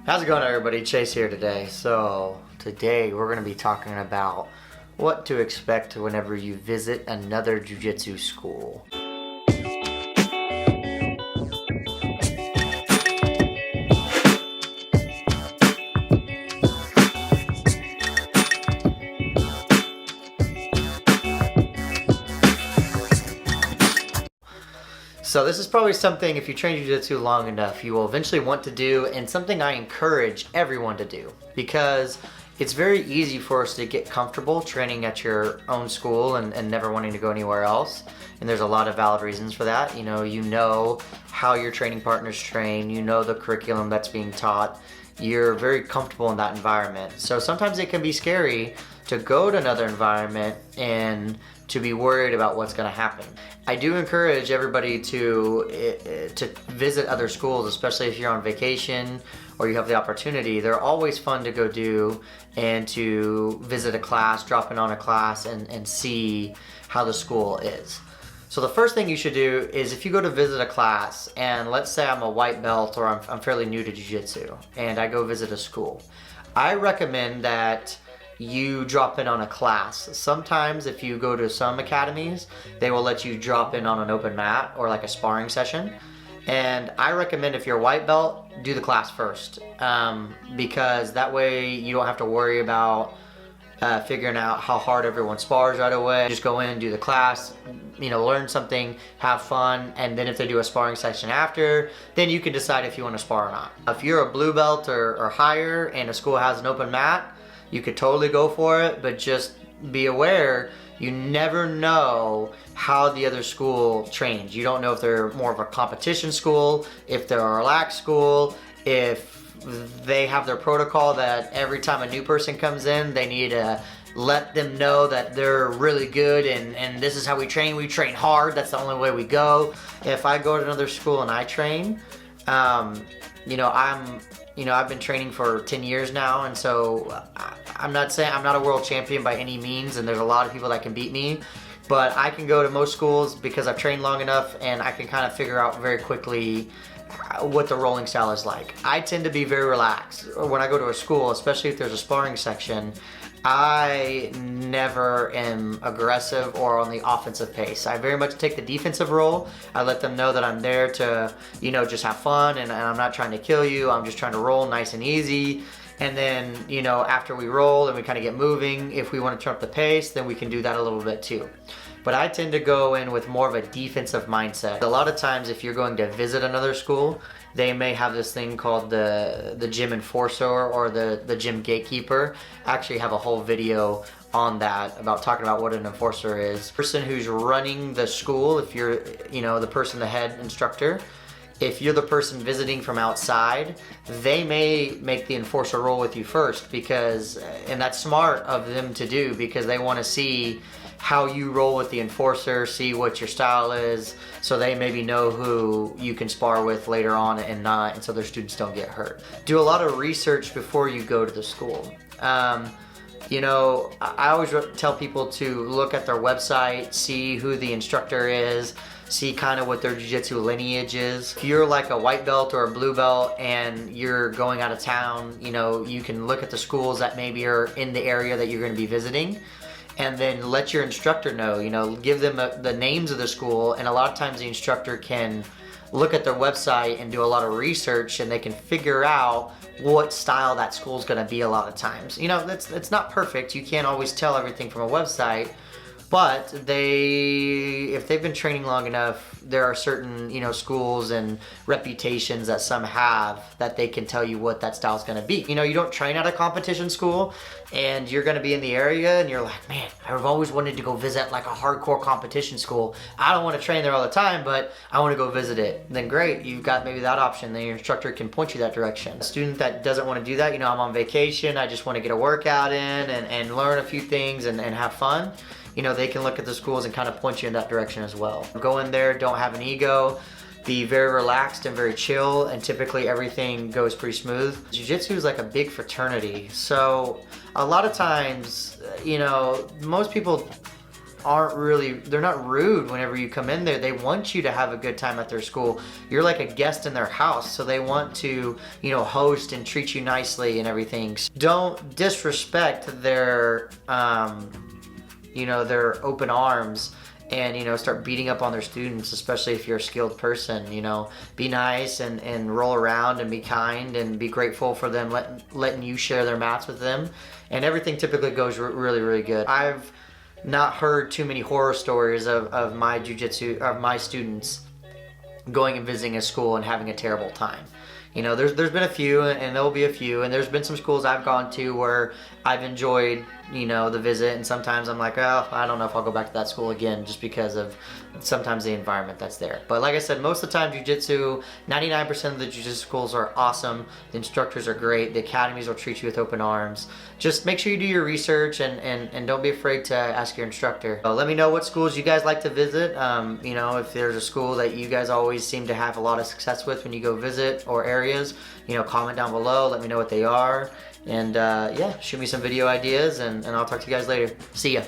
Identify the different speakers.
Speaker 1: How's it going, everybody? Chase here today. So today we're going to be talking about what to expect whenever you visit another jiu-jitsu school. So this is probably something, if you train jiu-jitsu long enough, you will eventually want to do, and something I encourage everyone to do, because it's very easy for us to get comfortable training at your own school and never wanting to go anywhere else. And there's a lot of valid reasons for that. You know how your training partners train, you know the curriculum that's being taught, you're very comfortable in that environment. So sometimes it can be scary to go to another environment and to be worried about what's going to happen. I do encourage everybody to visit other schools, especially if you're on vacation or you have the opportunity. They're always fun to go do and to visit a class, drop in on a class and see how the school is. So the first thing you should do is, if you go to visit a class, and let's say I'm a white belt or I'm fairly new to jiu-jitsu and I go visit a school, I recommend that you drop in on a class. Sometimes if you go to some academies, they will let you drop in on an open mat or like a sparring session. And I recommend, if you're a white belt, do the class first, because that way you don't have to worry about figuring out how hard everyone spars right away. Just go in, do the class, learn something, have fun, and then if they do a sparring session after, then you can decide if you want to spar or not. If you're a blue belt or higher and a school has an open mat, you could totally go for it, but just be aware, you never know how the other school trains. You don't know if they're more of a competition school, if they're a relaxed school, if they have their protocol that every time a new person comes in, they need to let them know that they're really good and this is how we train hard, that's the only way we go. If I go to another school and I train, I've been training for 10 years now, and so I'm not saying I'm not a world champion by any means, and there's a lot of people that can beat me, but I can go to most schools because I've trained long enough and I can kind of figure out very quickly what the rolling style is like. I tend to be very relaxed when I go to a school, especially if there's a sparring section. I never am aggressive or on the offensive pace. I very much take the defensive role. I let them know that I'm there to, just have fun, and I'm not trying to kill you. I'm just trying to roll nice and easy. And then, after we roll and we kind of get moving, if we want to turn up the pace, then we can do that a little bit too. But I tend to go in with more of a defensive mindset. A lot of times, if you're going to visit another school, they may have this thing called the gym enforcer or the gym gatekeeper. I actually have a whole video on that, about talking about what an enforcer is. The person who's running the school, if you're the head instructor, if you're the person visiting from outside, they may make the enforcer roll with you first, and that's smart of them to do, because they want to see how you roll with the enforcer, see what your style is, so they maybe know who you can spar with later on and not, and so their students don't get hurt. Do a lot of research before you go to the school. I always tell people to look at their website, see who the instructor is, see kind of what their jiu-jitsu lineage is. If you're like a white belt or a blue belt and you're going out of town, you can look at the schools that maybe are in the area that you're going to be visiting, and then let your instructor know, give them the names of the school, and a lot of times the instructor can look at their website and do a lot of research, and they can figure out what style that school's gonna be a lot of times. It's not perfect, you can't always tell everything from a website, but if they've been training long enough, there are certain, schools and reputations that some have that they can tell you what that style's gonna be. You don't train at a competition school and you're gonna be in the area and you're like, man, I've always wanted to go visit like a hardcore competition school. I don't wanna train there all the time, but I wanna go visit it. Then great, you've got maybe that option. Then your instructor can point you that direction. A student that doesn't wanna do that, I'm on vacation, I just wanna get a workout in and learn a few things and have fun. They can look at the schools and kind of point you in that direction as well. Go in there, don't have an ego, be very relaxed and very chill, and typically everything goes pretty smooth. Jiu-jitsu is like a big fraternity, so a lot of times, most people they're not rude whenever you come in there. They want you to have a good time at their school. You're like a guest in their house, so they want to, you know, host and treat you nicely and everything. So don't disrespect their, you know, their open arms and, you know, start beating up on their students, especially if you're a skilled person. You know, be nice and roll around and be kind and be grateful for them letting you share their mats with them. And everything typically goes really, really good. I've not heard too many horror stories of my jiu-jitsu, of my students going and visiting a school and having a terrible time. You know, there's been a few, and there'll be a few, and there's been some schools I've gone to where I've enjoyed, you know, the visit, and sometimes I'm like, oh, I don't know if I'll go back to that school again, just because of sometimes the environment that's there. But like I said, most of the time, jiu-jitsu, 99% of the jiu-jitsu schools are awesome. The instructors are great. The academies will treat you with open arms. Just make sure you do your research and don't be afraid to ask your instructor. Let me know what schools you guys like to visit. You know, if there's a school that you guys always seem to have a lot of success with when you go visit, or areas, you know, comment down below. Let me know what they are. And yeah, shoot me some video ideas, and I'll talk to you guys later. See ya.